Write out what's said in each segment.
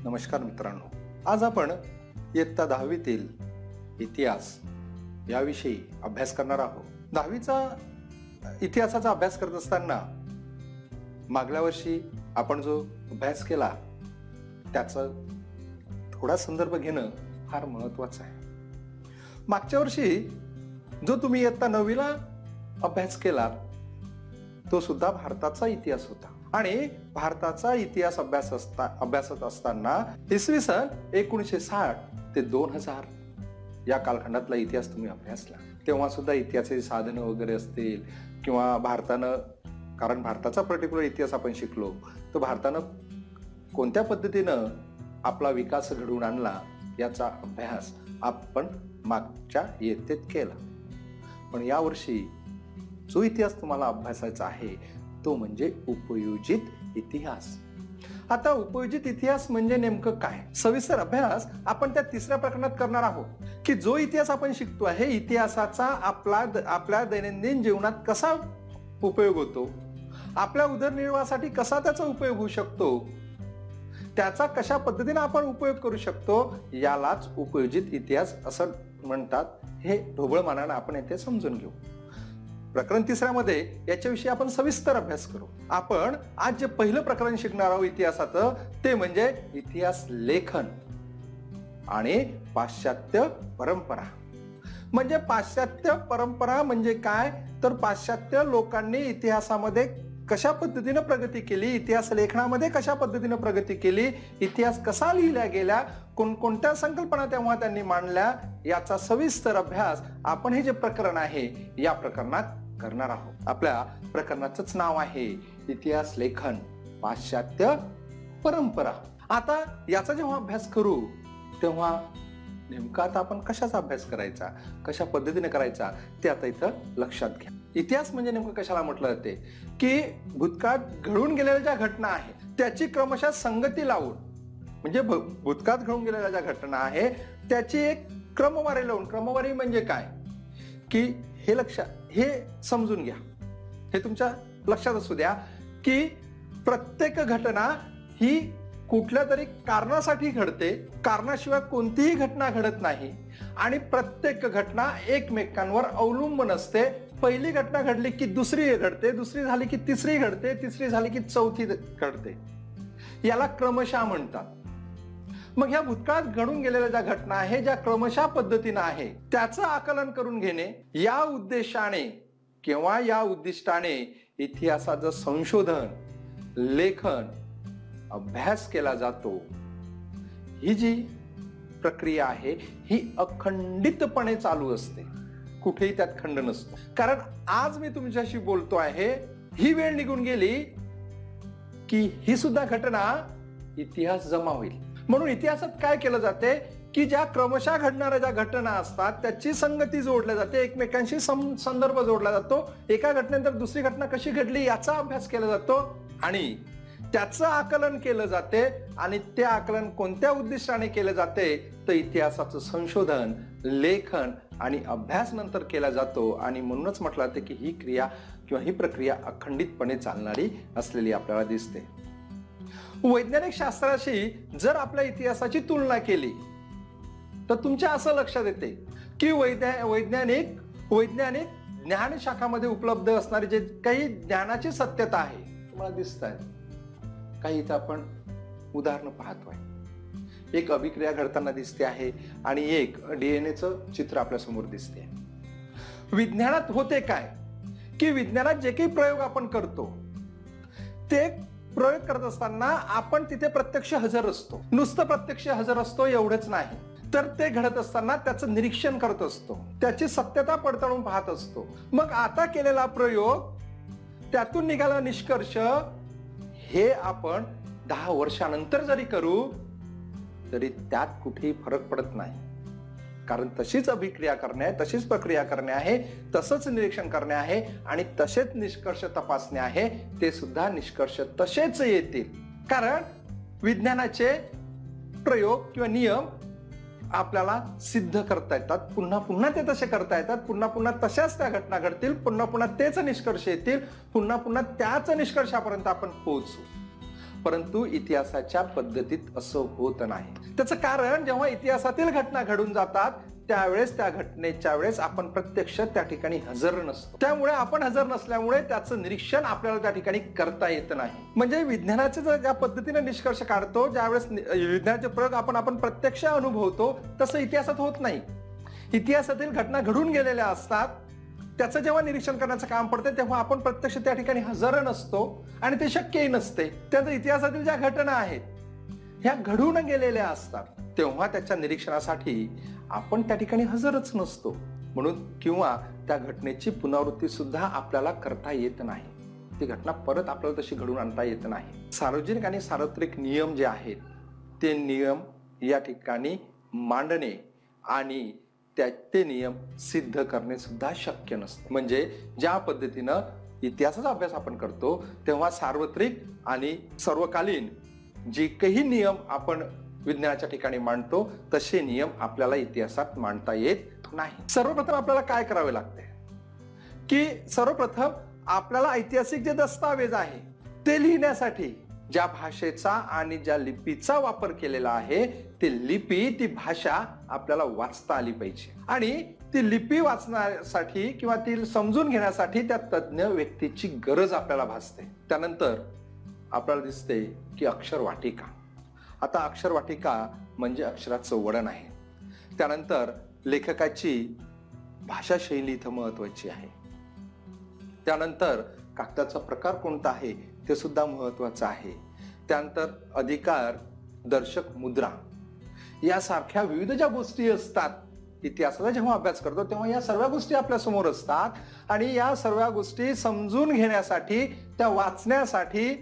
नमस्कार मित्रांनो, आज आपण इयत्ता 10वीतील इतिहास याविषयी अभ्यास करणार आहोत. 10वीचा इतिहासाचा अभ्यास करत असताना मागल्या वर्षी आपण जो अभ्यास केला त्याचा थोडा संदर्भ घेणं फार महत्वाचं आहे. मागच्या वर्षी जो तुम्ही इयत्ता 9वीला अभ्यास केला तो सुद्धा भारताचा इतिहास होता आणि भारताचा इतिहास अभ्यासत असताना इसवी सन 1960 ते 2000 या कालखंडातला इतिहास तुम्ही अभ्यासला. तेव्हा सुद्धा इतिहासाची साधनं वगैरे असतील किंवा कारण भारताचा पर्टिक्युलर इतिहास आपण शिकलो, तर भारतानं कोणत्या पद्धतीनं आपला विकास घडवून आणला याचा अभ्यास आपण मागच्या इयत्तेत केला. पण यावर्षी जो इतिहास तुम्हाला अभ्यासायचा आहे तो म्हणजे उपयोजित इतिहास. आता उपयोजित इतिहास म्हणजे नेमकं काय? सविस्तर अभ्यास आपण त्या तिसऱ्या प्रकरणात करणार आहोत की जो इतिहास आपण शिकतो आहे इतिहासाचा आपल्या दैनंदिन जीवनात कसा उपयोग होतो, आपल्या उदरनिर्वाहासाठी कसा त्याचा उपयोग होऊ शकतो, त्याचा कशा पद्धतीने आपण उपयोग करू शकतो, यालाच उपयोजित इतिहास असं म्हणतात. हे ढोबळ मानानं आपण येथे समजून घेऊ. प्रकरण तिसऱ्यामध्ये याच्याविषयी आपण सविस्तर अभ्यास करू. आपण आज जे पहिलं प्रकरण शिकणार आहोत इतिहासाचं ते म्हणजे इतिहास लेखन आणि पाश्चात्य परंपरा. म्हणजे पाश्चात्य परंपरा म्हणजे काय, तर पाश्चात्य लोकांनी इतिहासामध्ये कशा पद्धतीनं प्रगती केली, इतिहास लेखनामध्ये कशा पद्धतीनं प्रगती केली, इतिहास कसा लिहिला गेला, कोणकोणत्या संकल्पना तेव्हा त्यांनी मांडल्या, याचा सविस्तर अभ्यास आपण हे जे प्रकरण आहे या प्रकरणात करणार आहोत. आपल्या प्रकरणाचंच नाव आहे इतिहास लेखन पाश्चात्य परंपरा. आता याचा जेव्हा अभ्यास करू तेव्हा नेमका आता आपण कशाचा अभ्यास करायचा, कशा पद्धतीने करायचा ते आता इथं लक्षात घ्या. इतिहास म्हणजे नेमकं कशाला म्हटलं जाते की भूतकाळात घडून गेलेल्या ज्या घटना आहेत त्याची क्रमशः संगती लावून, म्हणजे भूतकाळात घडून गेलेल्या ज्या घटना आहे त्याची एक क्रमवारी लावून. क्रमवारी म्हणजे काय की हे समजून घ्या, हे तुमच्या लक्षात असू द्या की प्रत्येक घटना ही कुठल्या तरी कारणासाठी घडते, कारणाशिवाय कोणतीही घटना घडत नाही आणि प्रत्येक घटना एकमेकांवर अवलंबून असते. पहिली घटना घडली की दुसरी घडते, दुसरी झाली की तिसरी घडते, तिसरी झाली की चौथी घडते. याला क्रमशः म्हणतात. मग ह्या भूतकाळात घडून गेलेल्या ज्या घटना आहे ज्या क्रमशः पद्धतीनं आहे त्याचं आकलन करून घेणे या उद्देशाने किंवा या उद्दिष्टाने इतिहासाचं संशोधन, लेखन, अभ्यास केला जातो. ही जी प्रक्रिया आहे ही अखंडितपणे चालू असते, कुठेही त्यात खंड नसतो. कारण आज मी तुमच्याशी बोलतो आहे, ही वेळ निघून गेली की ही सुद्धा घटना इतिहास जमा होईल. म्हणून इतिहासात काय केलं जाते की ज्या क्रमशः घडणाऱ्या ज्या घटना असतात त्याची संगती जोडल्या जाते, एकमेकांशी संदर्भ जोडला जातो. एका घटनेनंतर दुसरी घटना कशी घडली याचा अभ्यास केला जातो आणि त्याचं आकलन केलं जाते. आणि ते आकलन कोणत्या उद्दिष्टाने केलं जाते तर इतिहासाचं संशोधन, लेखन आणि अभ्यास नंतर केला जातो. आणि म्हणूनच म्हटलं जाते की ही क्रिया किंवा ही प्रक्रिया अखंडितपणे चालणारी असलेली आपल्याला दिसते. वैज्ञानिक शास्त्राशी जर आपल्या इतिहासाची तुलना केली तर तुमच्या असं लक्षात येते की वैज्ञानिक ज्ञान शाखामध्ये उपलब्ध असणारी जे काही ज्ञानाची सत्यता आहे तुम्हाला दिसत आहे. काही इथं आपण उदाहरणं पाहतोय. एक अभिक्रिया घडताना दिसते आहे आणि एक डीएनएचं चित्र आपल्या समोर दिसते. विज्ञानात होते काय की विज्ञानात जे काही प्रयोग आपण करतो ते प्रयोग करत असताना आपण तिथे प्रत्यक्ष हजर असतो. नुसतं प्रत्यक्ष हजर असतो एवढंच नाही, तर ते घडत असताना त्याचं निरीक्षण करत असतो, त्याची सत्यता पडताळून पाहत असतो. मग आता केलेला प्रयोग, त्यातून निघाला निष्कर्ष, हे आपण 10 वर्षानंतर जरी करू तरी त्यात कुठेही फरक पडत नाही. कारण तशीच अभिक्रिया करणे आहे, तशीच प्रक्रिया करणे आहे, तसंच निरीक्षण करणे आहे आणि तसेच निष्कर्ष तपासणे आहे. ते सुद्धा निष्कर्ष तसेच येतील. कारण विज्ञानाचे प्रयोग किंवा नियम आपल्याला सिद्ध करता येतात, पुन्हा पुन्हा ते तसे करता येतात, पुन्हा पुन्हा तशाच त्या घटना घडतील, पुन्हा पुन्हा तेच निष्कर्ष येतील, पुन्हा पुन्हा त्याच निष्कर्षापर्यंत आपण पोहोचू. परंतु इतिहासाच्या पद्धतीत असं होत नाही. त्याचं कारण जेव्हा इतिहासातील घटना घडून जातात त्यावेळेस त्या घटनेच्या वेळेस आपण प्रत्यक्ष त्या ठिकाणी हजर नसतो. त्यामुळे आपण हजर नसल्यामुळे त्याचं निरीक्षण आपल्याला त्या ठिकाणी करता येत नाही. म्हणजे विज्ञानाचे ज्या पद्धतीने निष्कर्ष काढतो, ज्यावेळेस विज्ञानाचे प्रयोग आपण प्रत्यक्ष अनुभवतो, तसं इतिहासात होत नाही. इतिहासातील घटना घडून गेलेल्या असतात, त्याचं जेव्हा निरीक्षण करण्याचं काम पडतं तेव्हा आपण प्रत्यक्ष त्या ठिकाणी हजर नसतो आणि ते शक्यही नसते. त्यानंतर इतिहासातील ज्या घटना आहेत ह्या घडून गेलेल्या असतात, तेव्हा त्याच्या निरीक्षणासाठी आपण त्या ठिकाणी हजरच नसतो. म्हणून किंवा त्या घटनेची पुनरावृत्ती सुद्धा आपल्याला करता येत नाही. ती घटना परत आपल्याला तशी घडून आणता येत नाही. सार्वजनिक आणि सार्वत्रिक नियम जे आहेत ते नियम या ठिकाणी मांडणे आणि ते नियम सिद्ध करणे सुद्धा शक्य नसतं. म्हणजे ज्या पद्धतीनं इतिहासाचा अभ्यास आपण करतो तेव्हा सार्वत्रिक आणि सर्वकालीन जे काही नियम आपण विज्ञानाच्या ठिकाणी मांडतो तसे नियम आपल्याला इतिहासात मांडता येत नाही. सर्वप्रथम आपल्याला काय करावे लागते की सर्वप्रथम आपल्याला ऐतिहासिक जे दस्तावेज आहे ते लिहिण्यासाठी ज्या भाषेचा आणि ज्या लिपीचा वापर केलेला आहे ती लिपी, ती भाषा आपल्याला वाचता आली पाहिजे. आणि ती लिपी वाचण्यासाठी किंवा ती समजून घेण्यासाठी त्या तज्ञ व्यक्तीची गरज आपल्याला भासते. त्यानंतर आपल्याला दिसते की अक्षर वाटिका. आता अक्षर वाटिका म्हणजे अक्षराचं वर्णन आहे. त्यानंतर लेखकाची भाषा शैली इथं महत्वाची आहे. त्यानंतर कागदाचा प्रकार कोणता आहे ते सुद्धा महत्वाचं आहे. त्यानंतर अधिकार, दर्शक मुद्रा यासारख्या विविध ज्या गोष्टी असतात इतिहासाचा जेव्हा अभ्यास करतो तेव्हा या सर्व गोष्टी आपल्या समोर असतात आणि या सर्व गोष्टी समजून घेण्यासाठी, त्या वाचण्यासाठी,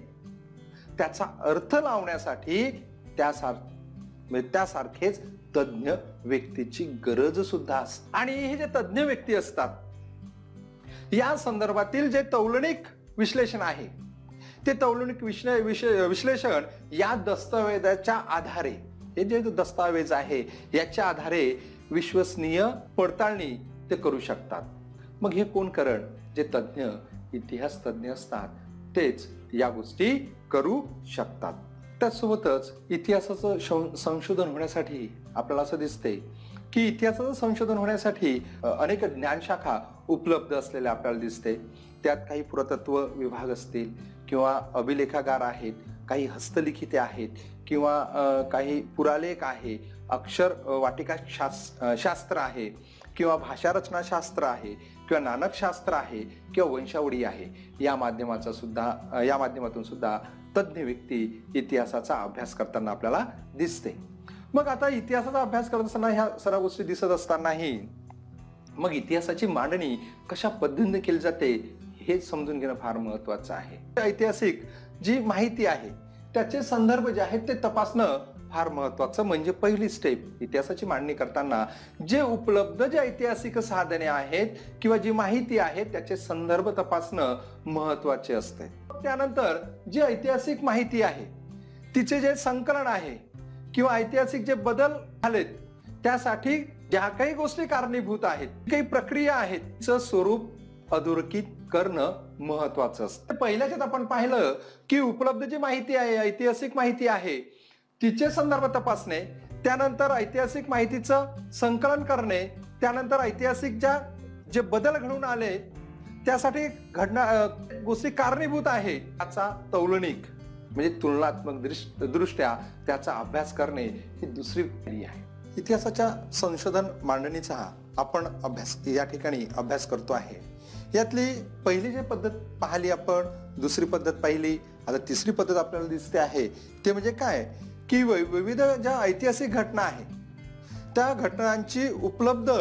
त्याचा अर्थ लावण्यासाठी त्यासारखेच तज्ञ व्यक्तीची गरज सुद्धा असते. आणि हे जे तज्ञ व्यक्ती असतात या संदर्भातील जे तौलनिक विश्लेषण आहे ते तौलनिक विश्लेषण या दस्तावेजाच्या आधारे, हे जे दस्तावेज आहे याच्या आधारे विश्वसनीय पडताळणी ते करू शकतात. मग हे कोण करण? जे तज्ञ, इतिहास तज्ञ असतात तेच या गोष्टी करू शकतात. त्यासोबतच इतिहासाचं संशोधन होण्यासाठी आपल्याला असं दिसते की इतिहासाचं संशोधन होण्यासाठी अनेक ज्ञानशाखा उपलब्ध असलेल्या आपल्याला दिसते. त्यात काही पुरातत्व विभाग असतील किंवा अभिलेखागार आहेत, काही हस्तलिखिते आहेत किंवा काही पुरालेख आहे, अक्षर वाटिका शास्त्र आहे किंवा भाषा रचना शास्त्र आहे किंवा नानकशास्त्र आहे किंवा वंशावळी आहे. या माध्यमातून सुद्धा तज्ञ व्यक्ती इतिहासाचा अभ्यास करताना आपल्याला दिसते. मग आता इतिहासाचा अभ्यास करत असताना ह्या सर्व गोष्टी दिसत असतानाही मग इतिहासाची मांडणी कशा पद्धतीने केली जाते हे समजून घेणं फार महत्वाचं आहे. ऐतिहासिक जी माहिती आहे त्याचे संदर्भ जे आहेत ते तपासणं फार महत्वाचं. म्हणजे पहिली स्टेप इतिहासाची मांडणी करताना जे उपलब्ध जे ऐतिहासिक साधने आहेत किंवा जी माहिती आहे त्याचे संदर्भ तपासणं महत्वाचे असते. त्यानंतर जी ऐतिहासिक माहिती आहे तिचे जे संकलन आहे किंवा ऐतिहासिक जे बदल झालेत त्यासाठी ज्या काही गोष्टी कारणीभूत आहेत, काही प्रक्रिया आहेत, तिचं स्वरूप अधोरेखित करणं महत्वाचं असतं. पहिल्याच्यात आपण पाहिलं की उपलब्ध जी माहिती आहे, ऐतिहासिक माहिती आहे तिचे संदर्भ तपासणे, त्यानंतर ऐतिहासिक माहितीचं संकलन करणे, त्यानंतर ऐतिहासिक जे बदल घडून आले त्यासाठी गोष्टी कारणीभूत आहे त्याचा तौलनिक म्हणजे तुलनात्मक दृष्ट्या त्याचा अभ्यास करणे ही दुसरी पायरी आहे. इतिहासाच्या संशोधन मांडणीचा आपण या ठिकाणी अभ्यास करतो आहे. यातली पहिली जी पद्धत पाहिली आपण, दुसरी पद्धत पाहिली, आता तिसरी पद्धत आपल्याला दिसते आहे ते म्हणजे काय की विविध ज्या ऐतिहासिक घटना आहेत त्या घटनांची उपलब्ध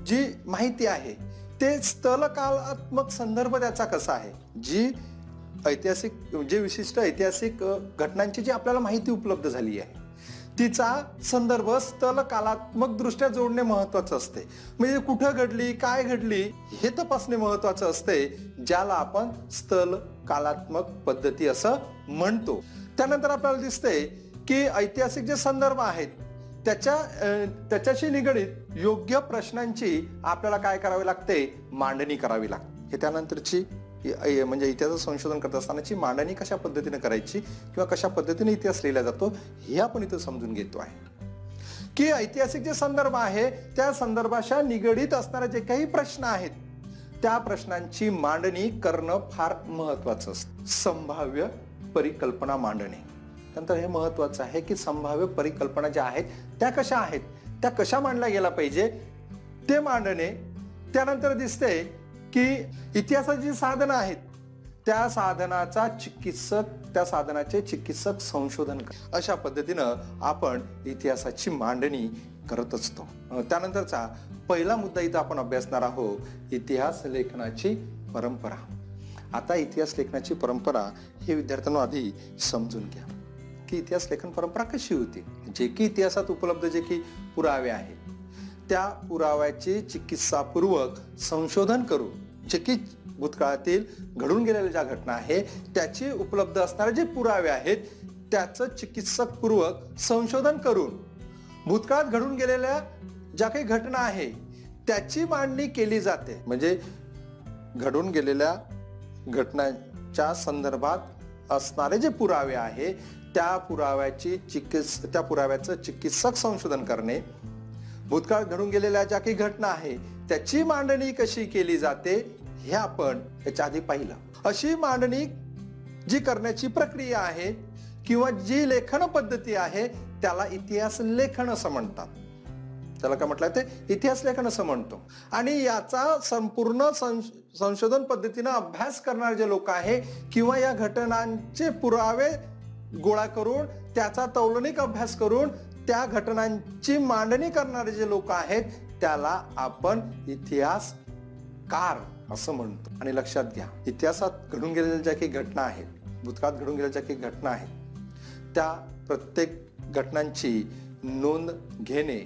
जी माहिती आहे ते स्थलकालात्मक संदर्भ त्याचा कसा आहे. जी विशिष्ट ऐतिहासिक घटनांची जी आपल्याला माहिती उपलब्ध झाली आहे तिचा संदर्भ स्थल कालात्मक दृष्ट्या जोडणे महत्वाचं असते. म्हणजे कुठं घडली, काय घडली हे तपासणे महत्वाचं असते, ज्याला आपण स्थल कालात्मक पद्धती असं म्हणतो. त्यानंतर आपल्याला दिसते की ऐतिहासिक जे संदर्भ आहेत त्याच्याशी निगडीत योग्य प्रश्नांची आपल्याला काय करावी लागते, मांडणी करावी लागते. हे त्यानंतरची म्हणजे इतिहासाचं संशोधन करत असतानाची मांडणी कशा पद्धतीने करायची किंवा कशा पद्धतीने इतिहास लिहिला जातो हे आपण इथं समजून घेतो आहे की ऐतिहासिक जे संदर्भ आहे त्या संदर्भाच्या निगडीत असणारे जे काही प्रश्न आहेत त्या प्रश्नांची मांडणी करणं फार महत्वाचं असतं. संभाव्य परिकल्पना मांडणे. नंतर हे महत्वाचं आहे की संभाव्य परिकल्पना ज्या आहेत त्या कशा आहेत, त्या कशा मांडल्या गेल्या पाहिजे ते मांडणे. त्यानंतर दिसते की इतिहासाची साधनं आहेत त्या साधनाचा त्या साधनाचे चिकित्सक संशोधन अशा पद्धतीनं आपण इतिहासाची मांडणी करत असतो. त्यानंतरचा पहिला मुद्दा इथं आपण अभ्यासणार आहोत, इतिहास लेखनाची परंपरा. आता इतिहास लेखनाची परंपरा हे विद्यार्थ्यांना आधी समजून घ्या की इतिहास लेखन परंपरा कशी होती. जे की इतिहासात उपलब्ध जे की पुरावे आहेत त्या पुराव्याचे चिकित्सापूर्वक संशोधन करून जे की भूतकाळातील घडून गेलेल्या ज्या घटना आहेत त्याची उपलब्ध असणारे जे पुरावे आहेत त्याचं चिकित्सकपूर्वक संशोधन करून भूतकाळात घडून गेलेल्या ज्या काही घटना आहे त्याची मांडणी केली जाते. म्हणजे घडून गेलेल्या घटनांच्या संदर्भात असणारे जे पुरावे आहे त्या पुराव्याचं चिकित्सक संशोधन करणे, भूतकाळात घडून गेलेल्या ज्या काही घटना आहे त्याची मांडणी कशी केली जाते हे आपण याच्या आधी पाहिलं. अशी मांडणी जी करण्याची प्रक्रिया आहे किंवा जी लेखन पद्धती आहे त्याला इतिहास लेखन असं म्हणतात. त्याला काय म्हटलं ते इतिहास लेखन असं म्हणतो. आणि याचा संपूर्ण संशोधन पद्धतीनं अभ्यास करणारे जे लोक आहे किंवा या घटनांचे पुरावे गोळा करून त्याचा तौलनिक अभ्यास करून त्या घटनांची मांडणी करणारे जे लोक आहेत त्याला आपण इतिहासकार असं म्हणतो. आणि लक्षात घ्या, इतिहासात घडून गेलेल्या ज्या काही घटना आहेत, भूतकाळात घडून गेलेल्या ज्या काही घटना आहेत त्या प्रत्येक घटनांची नोंद घेणे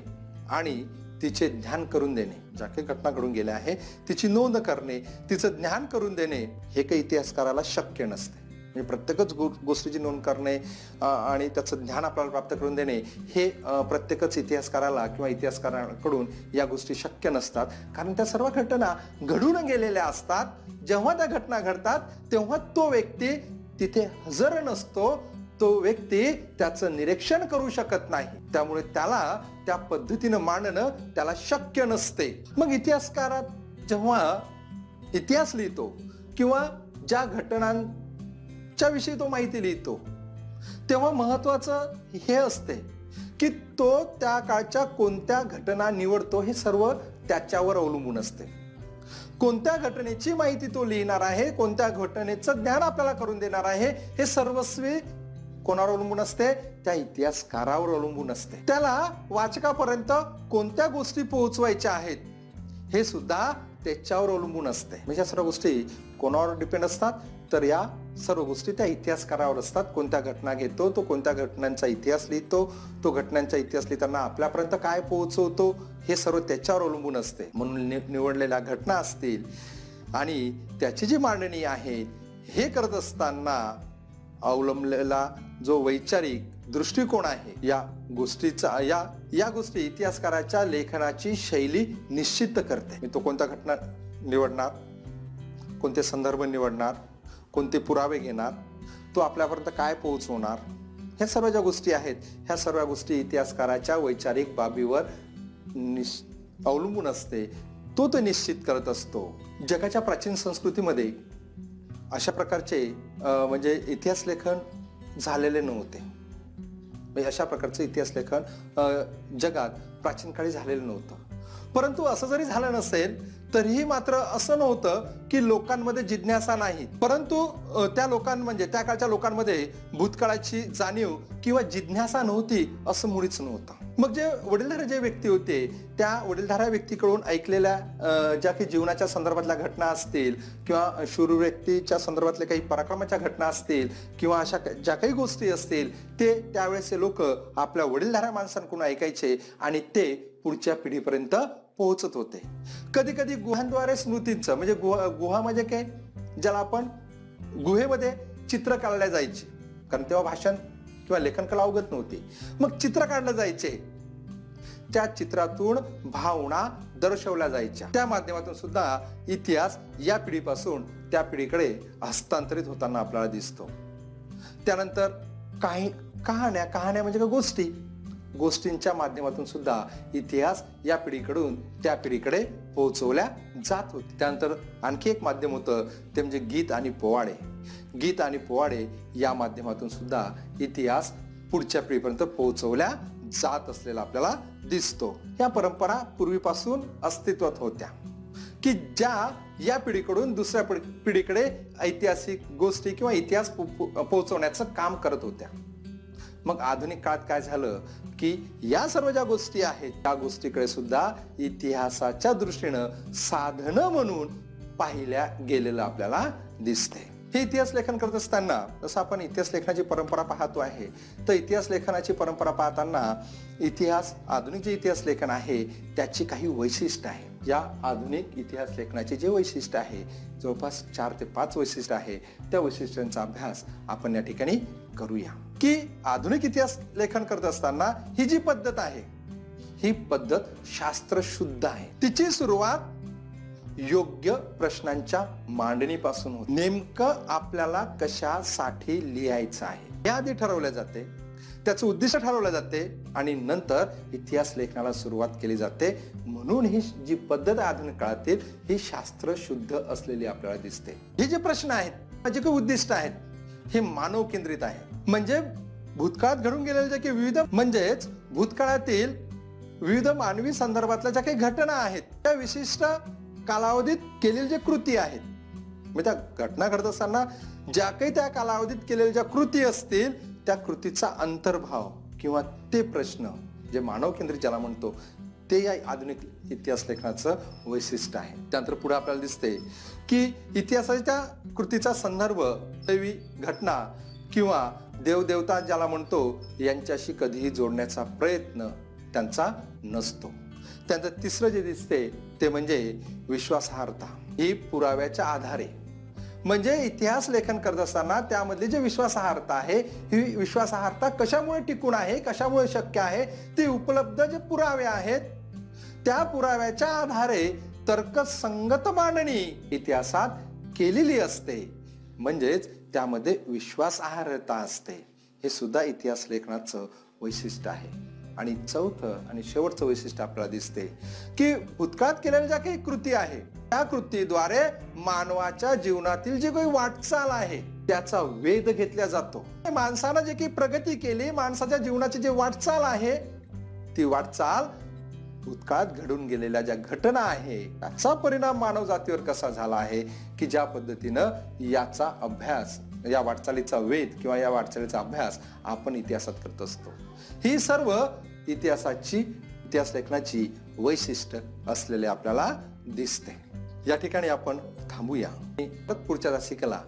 आणि तिचे ध्यान करून देणे, ज्या काही घटना घडून गेल्या आहे तिची नोंद करणे, तिचं ज्ञान करून देणे हे काही इतिहासकाराला शक्य नसते. म्हणजे प्रत्येकच गोष्टीची नोंद करणे आणि त्याचं ज्ञान आपल्याला प्राप्त करून देणे हे प्रत्येकच इतिहासकाराला किंवा इतिहासकारांकडून या गोष्टी शक्य नसतात. कारण त्या सर्व घटना घडून गेलेल्या असतात. जेव्हा त्या घटना घडतात तेव्हा तो व्यक्ती तिथे हजर नसतो, तो व्यक्ती त्याचं निरीक्षण करू शकत नाही. त्यामुळे त्याला त्या पद्धतीनं मांडणं त्याला शक्य नसते. मग इतिहासकारात जेव्हा इतिहास लिहितो किंवा ज्या घटनांच्या विषयी तो माहिती लिहितो तेव्हा महत्वाचं हे असते की तो त्या काळच्या कोणत्या घटना निवडतो हे सर्व त्याच्यावर अवलंबून असते. कोणत्या घटनेची माहिती तो लिहिणार आहे, कोणत्या घटनेचं ज्ञान आपल्याला करून देणार आहे हे सर्वस्वी कोणावर अवलंबून असते, त्या इतिहासकारावर अवलंबून असते. त्याला वाचकापर्यंत कोणत्या गोष्टी पोहोचवायच्या आहेत हे सुद्धा त्याच्यावर अवलंबून असते. म्हणजे सर्व गोष्टी कोणावर डिपेंड असतात, तर या सर्व गोष्टी त्या इतिहासकारावर असतात. कोणत्या घटना घेतो, तो कोणत्या घटनांचा इतिहास लिहितो, तो घटनांचा इतिहास लिहिताना आपल्यापर्यंत काय पोहोचवतो हे सर्व त्याच्यावर अवलंबून असते. म्हणून निवडलेल्या घटना असतील आणि त्याची जी मांडणी आहे हे करत असताना अवलंबलेला जो वैचारिक दृष्टिकोन आहे या गोष्टी इतिहासकाराच्या लेखनाची शैली निश्चित करते. तो कोणत्या घटना निवडणार, कोणते संदर्भ निवडणार, कोणते पुरावे घेणार, तो आपल्यापर्यंत काय पोहोचवणार, ह्या सर्व ज्या गोष्टी आहेत ह्या सर्व गोष्टी इतिहासकाराच्या वैचारिक बाबीवर अवलंबून असते. तो निश्चित करत असतो. जगाच्या प्राचीन संस्कृतीमध्ये अशा प्रकारचे म्हणजे इतिहास लेखन झालेले नव्हते. अशा प्रकारचे इतिहास लेखन जगात प्राचीन काळी झालेलं नव्हतं. परंतु असं जरी झालं नसेल तरीही मात्र असं नव्हतं की लोकांमध्ये जिज्ञासा नाही, परंतु त्या काळच्या लोकांमध्ये भूतकाळाची जाणीव किंवा जिज्ञासा नव्हती असं मुळीच नव्हतं. मग जे वडीलधारे जे व्यक्ती होते त्या वडीलधाऱ्या व्यक्तीकडून ऐकलेल्या ज्या काही जीवनाच्या संदर्भातल्या घटना असतील किंवा शूर व्यक्तीच्या संदर्भातल्या काही पराक्रमाच्या घटना असतील किंवा अशा ज्या काही गोष्टी असतील ते त्यावेळेचे लोक आपल्या वडीलधाऱ्या माणसांकडून ऐकायचे आणि ते पुढच्या पिढीपर्यंत पोहोचत होते. कधी कधी गुहांद्वारे स्मृतींचं म्हणजे गुहा म्हणजे काय, ज्याला आपण गुहेमध्ये चित्र काढल्या जायचे, कारण तेव्हा भाषण किंवा लेखन कला अवगत नव्हती. मग चित्र काढलं जायचे त्या चित्रातून भावना दर्शवल्या जायच्या. त्या माध्यमातून सुद्धा इतिहास या पिढीपासून त्या पिढीकडे हस्तांतरित होताना आपल्याला दिसतो. त्यानंतर काही कहाण्या म्हणजे गोष्टी, गोष्टींच्या माध्यमातून सुद्धा इतिहास या पिढीकडून त्या पिढीकडे पोहोचवल्या जात होते. त्यानंतर आणखी एक माध्यम होतं ते म्हणजे गीत आणि पोवाडे. गीत आणि पोवाडे या माध्यमातून सुद्धा इतिहास पुढच्या पिढीपर्यंत पोहोचवल्या जात असलेला आपल्याला दिसतो. या परंपरा पूर्वीपासून अस्तित्वात होत्या की ज्या या पिढीकडून दुसऱ्या पिढीकडे ऐतिहासिक गोष्टी किंवा इतिहास पोहोचवण्याचं काम करत होत्या. मग आधुनिक काळात काय झालं की या सर्व ज्या गोष्टी आहेत त्या गोष्टीकडे सुद्धा इतिहासाच्या दृष्टीनं साधनं म्हणून पाहिल्या गेलेलं आपल्याला दिसते. हे इतिहास लेखन करत असताना जसं आपण इतिहास लेखनाची परंपरा पाहतो आहे, तर इतिहास लेखनाची परंपरा पाहताना आधुनिक जे इतिहास लेखन आहे त्याची काही वैशिष्ट्य आहे. या आधुनिक इतिहास लेखनाचे जे वैशिष्ट्य आहे जवळपास 4 ते 5 वैशिष्ट्य आहे. त्या वैशिष्ट्यांचा अभ्यास आपण या ठिकाणी करूया. की आधुनिक इतिहास लेखन करत असताना ही जी पद्धत आहे ही पद्धत शास्त्रशुद्ध आहे. तिची सुरुवात योग्य प्रश्नांच्या मांडणीपासून होते. नेमकं आपल्याला कशासाठी लिहायचं आहे हे आधी ठरवले जाते, त्याचं उद्दिष्ट ठरवलं जाते आणि नंतर इतिहास लेखनाला सुरुवात केली जाते. म्हणून ही जी पद्धत आधुनिक काळातील ही शास्त्रशुद्ध असलेली आपल्याला दिसते. हे जे प्रश्न आहेत जे काही उद्दिष्ट आहेत हे मानव केंद्रित आहे. म्हणजे भूतकाळात घडून गेलेले जे काही म्हणजेच भूतकाळातील विविध मानवी संदर्भातल्या ज्या काही घटना आहेत त्या विशिष्ट कालावधीत केलेल्या ज्या कृती आहेत, म्हणजे त्या घटना घडत असताना ज्या काही त्या कालावधीत केलेल्या ज्या कृती असतील त्या कृतीचा अंतर्भाव किंवा ते प्रश्न जे मानव केंद्रित ज्याला म्हणतो ते या आधुनिक इतिहास लेखनाचं वैशिष्ट्य आहे. त्यानंतर पुढे आपल्याला दिसते की इतिहासाच्या कृतीचा संदर्भ दैवी घटना किंवा देवदेवता ज्याला म्हणतो यांच्याशी कधीही जोडण्याचा प्रयत्न त्यांचा नसतो. त्यानंतर तिसरं जे दिसते ते म्हणजे विश्वासार्हता. ही पुराव्याच्या आधारे म्हणजे इतिहास लेखन करत असताना त्यामधली जी विश्वासार्हता आहे ही विश्वासार्हता कशामुळे टिकून आहे, कशामुळे शक्य आहे, ते उपलब्ध जे पुरावे आहेत त्या पुराव्याच्या आधारे तर्कसंगत मांडणी इतिहासात केलेली असते. म्हणजेच त्यामध्ये विश्वासार्हता असते. हे सुद्धा इतिहास लेखनाचं वैशिष्ट्य आहे. आणि चौथं आणि शेवटचं वैशिष्ट्य आपल्याला दिसते की भूतकाळात केलेल्या ज्या काही कृती आहे त्या कृतीद्वारे मानवाच्या जीवनातील जी काही वाटचाल आहे त्याचा वेध घेतला जातो. माणसानं जे काही प्रगती केली, माणसाच्या जीवनाची जी वाटचाल आहे ती वाटचाल भूतकाळात घडून गेलेल्या ज्या घटना आहे त्याचा परिणाम मानव जातीवर कसा झाला आहे की ज्या पद्धतीनं याचा अभ्यास, या वाटचालीचा वेध किंवा या वाटचालीचा अभ्यास आपण इतिहासात करत असतो. ही सर्व इतिहास लेखनाची वैशिष्ट्य असलेले आपल्याला दिसते. या ठिकाणी आपण थांबूया. पुढच्या तासिकेला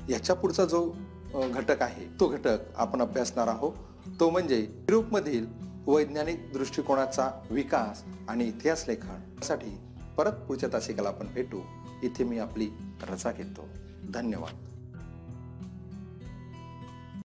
याच्या पुढचा जो घटक आहे तो घटक आपण अभ्यासणार आहोत. तो म्हणजे युरोपमधील वैज्ञानिक दृष्टिकोनाचा विकास आणि इतिहास लेखन साठी परत पुढच्या तासिकेला आपण भेटू. इथे मी आपली रजा घेतो. धन्यवाद.